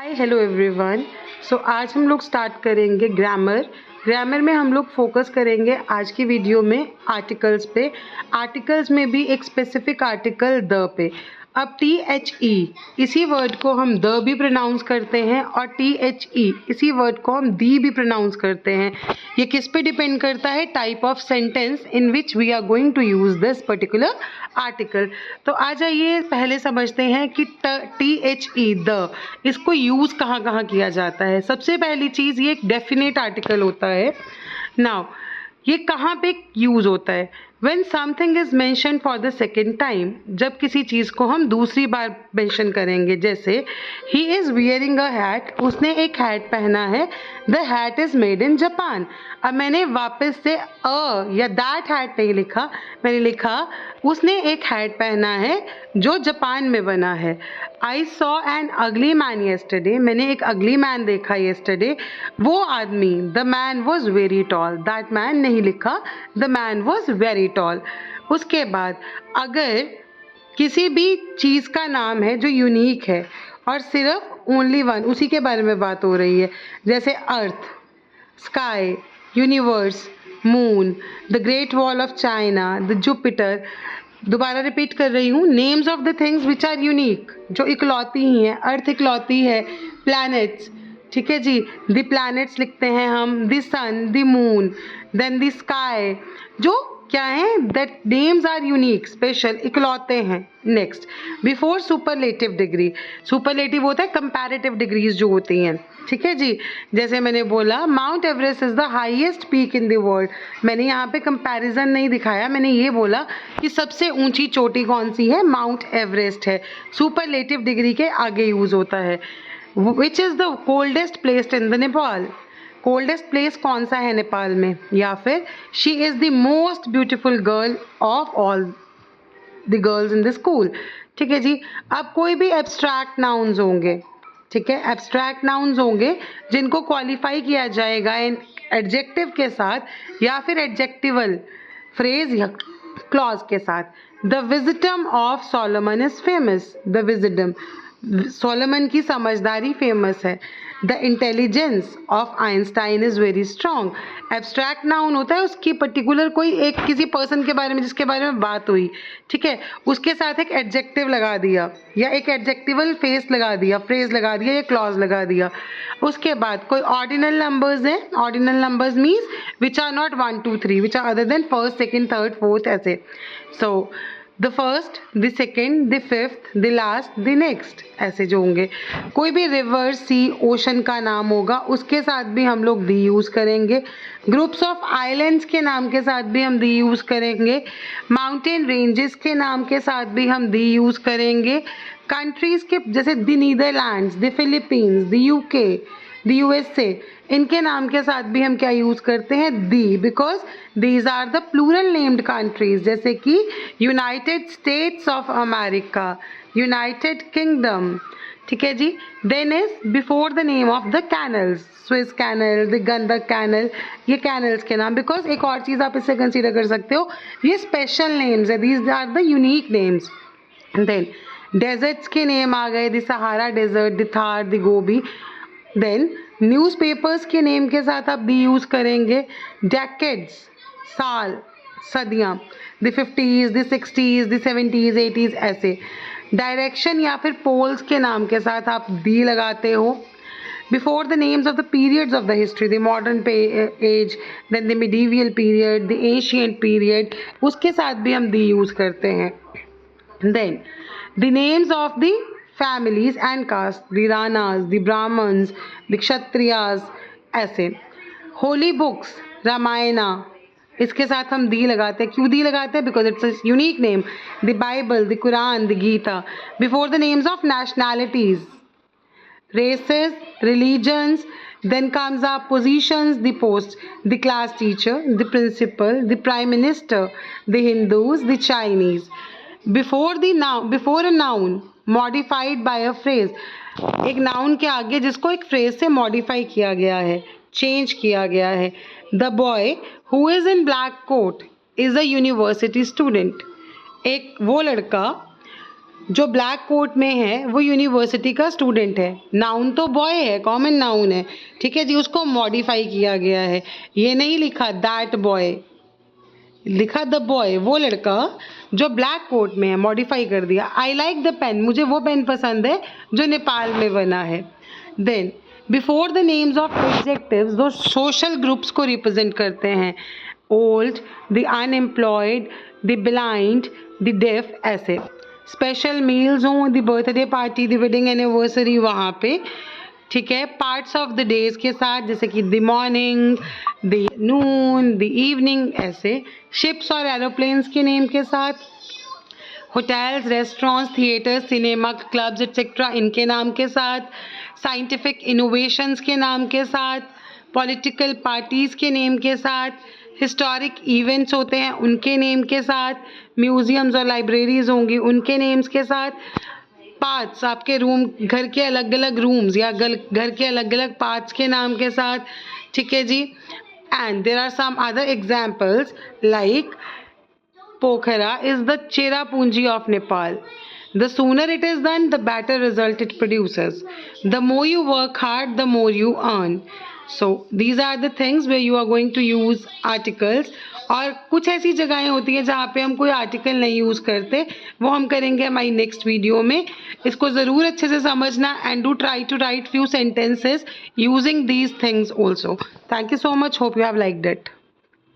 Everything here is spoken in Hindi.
Hi hello everyone. सो आज हम लोग स्टार्ट करेंगे ग्रामर में हम लोग फोकस करेंगे आज की वीडियो में आर्टिकल्स पे। आर्टिकल्स में भी एक स्पेसिफिक आर्टिकल द पे। अब THE इसी वर्ड को हम द भी प्रोनाउंस करते हैं और THE इसी वर्ड को हम दी भी प्रोनाउंस करते हैं। ये किस पे डिपेंड करता है? Type of sentence in which we are going to use this particular article. तो आ जाइए पहले समझते हैं कि THE द इसको यूज कहाँ कहाँ किया जाता है। सबसे पहली चीज ये एक डेफिनेट आर्टिकल होता है। नाउ ये कहाँ पे यूज होता है? When something is mentioned for the second time, जब किसी चीज को हम दूसरी बार मेंशन करेंगे, जैसे he is wearing a hat, उसने एक हैट पहना है, the hat is made in Japan। अब मैंने वापस से अ या दैट हैट नहीं लिखा, मैंने लिखा उसने एक हैट पहना है जो जापान में बना है। I saw an ugly man yesterday, मैंने एक अगली मैन देखा yesterday, वो आदमी the man was very tall, that man नहीं लिखा, the man was very tall। उसके बाद अगर किसी भी चीज़ का नाम है जो यूनिक है और सिर्फ ओनली वन उसी के बारे में बात हो रही है, जैसे earth, sky, universe, moon, the Great Wall of China, the Jupiter. दोबारा रिपीट कर रही हूँ, names of the things which are unique, जो इकलौती ही हैं। अर्थ इकलौती है, प्लैनेट्स, ठीक है जी, द प्लैनेट्स लिखते हैं हम, the sun, the moon, then the sky, जो क्या है, that names are unique, special, इकलौते हैं। Next, before superlative degree, superlative होता है कंपैरेटिव डिग्रीज जो होती हैं, ठीक है जी। जैसे मैंने बोला mount Everest is the highest peak in the world, मैंने यहाँ पे कंपैरिजन नहीं दिखाया, मैंने ये बोला कि सबसे ऊंची चोटी कौन सी है, माउंट एवरेस्ट है। सुपरलेटिव डिग्री के आगे यूज होता है। Which is the coldest place in the Nepal, coldest place कौन सा है नेपाल में, या फिर she is the most beautiful girl of all the girls in the school, ठीक है जी। अब कोई भी एब्स्ट्रैक्ट नाउन्स होंगे, ठीक है, एब्स्ट्रैक्ट नाउन्स होंगे जिनको क्वालिफाई किया जाएगा इन एडजेक्टिव के साथ या फिर एडजेक्टिवल फ्रेज या क्लॉज के साथ। The wisdom of Solomon is famous, the wisdom, Solomon की समझदारी फेमस है। The intelligence of Einstein is very strong, abstract noun होता है उसकी पर्टिकुलर कोई एक किसी पर्सन के बारे में जिसके बारे में बात हुई, ठीक है, उसके साथ एक एडजेक्टिव लगा दिया या एक एडजेक्टिवल फेस लगा दिया, फ्रेज लगा दिया या क्लॉज लगा दिया। उसके बाद कोई ऑर्डिनल नंबर्स हैं, ordinal numbers means which are not 1 2 3, which are other than first second third fourth, ऐसे। So the first, the second, the fifth, the last, the next, ऐसे जो होंगे। कोई भी रिवर, सी, ओशन का नाम होगा उसके साथ भी हम लोग दी यूज़ करेंगे। ग्रुप्स ऑफ आइलैंड्स के नाम के साथ भी हम दी यूज़ करेंगे। माउंटेन रेंजेस के नाम के साथ भी हम दी यूज़ करेंगे। कंट्रीज़ के जैसे the Netherlands, the Philippines, the UK, the USA, इनके नाम के साथ भी हम क्या यूज़ करते हैं, the, because these are the plural named countries, जैसे कि United States of America, United Kingdom, ठीक है जी। Then is before the name of the canals, Swiss canal, the Gandak canal, ये कैनल्स के नाम। बिकॉज एक और चीज़ आप इससे कंसीडर कर सकते हो, ये स्पेशल नेम्स है, these are the unique names. Then deserts के नेम आ गए, the Sahara desert, the Thar, the Gobi. Then newspapers के नेम के साथ आप दी यूज़ करेंगे। डेकेड्स, साल, सदियाँ, the 50s, the 60s, the 70s, 80s, ऐसे। डायरेक्शन या फिर पोल्स के नाम के साथ आप दी लगाते हो। Before the names of the periods of the history, the modern age, then the medieval period, the ancient period, उसके साथ भी हम दी यूज़ करते हैं। Then the names of the families and caste, the ranas, the brahmins, the kshatriyas, ऐसे। होली बुक्स, रामायणा, इसके साथ हम दी लगाते हैं। क्यों दी लगाते हैं? Because it's a unique name. The Bible, the Quran, the Gita. Before the names of nationalities, races, religions, then comes our positions, the post, the class teacher, the principal, the prime minister, the Hindus, the Chinese. Before the noun, before a noun modified by a phrase, एक नाउन के आगे जिसको एक फ्रेज से मॉडिफाई किया गया है, चेंज किया गया है। The boy who is in black coat is a university student, एक वो लड़का जो ब्लैक कोट में है वो यूनिवर्सिटी का स्टूडेंट है। नाउन तो बॉय है, कॉमन नाउन है, ठीक है जी, उसको मॉडिफाई किया गया है। ये नहीं लिखा दैट बॉय, लिखा द बॉय, वो लड़का जो ब्लैक कोट में है, मॉडिफाई कर दिया। आई लाइक द पेन, मुझे वो पेन पसंद है जो नेपाल में बना है। Then before the names of adjectives जो सोशल ग्रुप्स को रिप्रेजेंट करते हैं, old, the unemployed, the blind, the deaf, ऐसे। स्पेशल मील्स हों, the birthday party, the wedding anniversary, वहाँ पे, ठीक है। पार्ट्स ऑफ द डेज के साथ, जैसे कि the morning, the Noon, the evening, ऐसे। शिप्स और एरोप्लेन्स के नेम के साथ। Hotels, restaurants, theatres, cinema, clubs etcetera, इनके नाम के साथ। साइंटिफिक इनोवेशंस के नाम के साथ। पॉलिटिकल पार्टीज़ के नेम के साथ। हिस्टोरिक इवेंट्स होते हैं उनके नेम के साथ। म्यूजियम्स और लाइब्रेरीज होंगी उनके नेम्स के साथ। पार्ट्स, आपके रूम, घर के अलग अलग रूम्स या घर के अलग अलग पार्ट्स के नाम के साथ, ठीक है जी। And there are some other examples like Pokhara is the Cherrapunji of Nepal. The sooner it is done, the better result it produces. The more you work hard, the more you earn. So these are the things where you are going to use articles. और कुछ ऐसी जगहें होती हैं जहाँ पे हम कोई आर्टिकल नहीं यूज़ करते, वो हम करेंगे हमारी नेक्स्ट वीडियो में। इसको ज़रूर अच्छे से समझना and do try to write few sentences using these things also. Thank you so much. Hope you have liked it.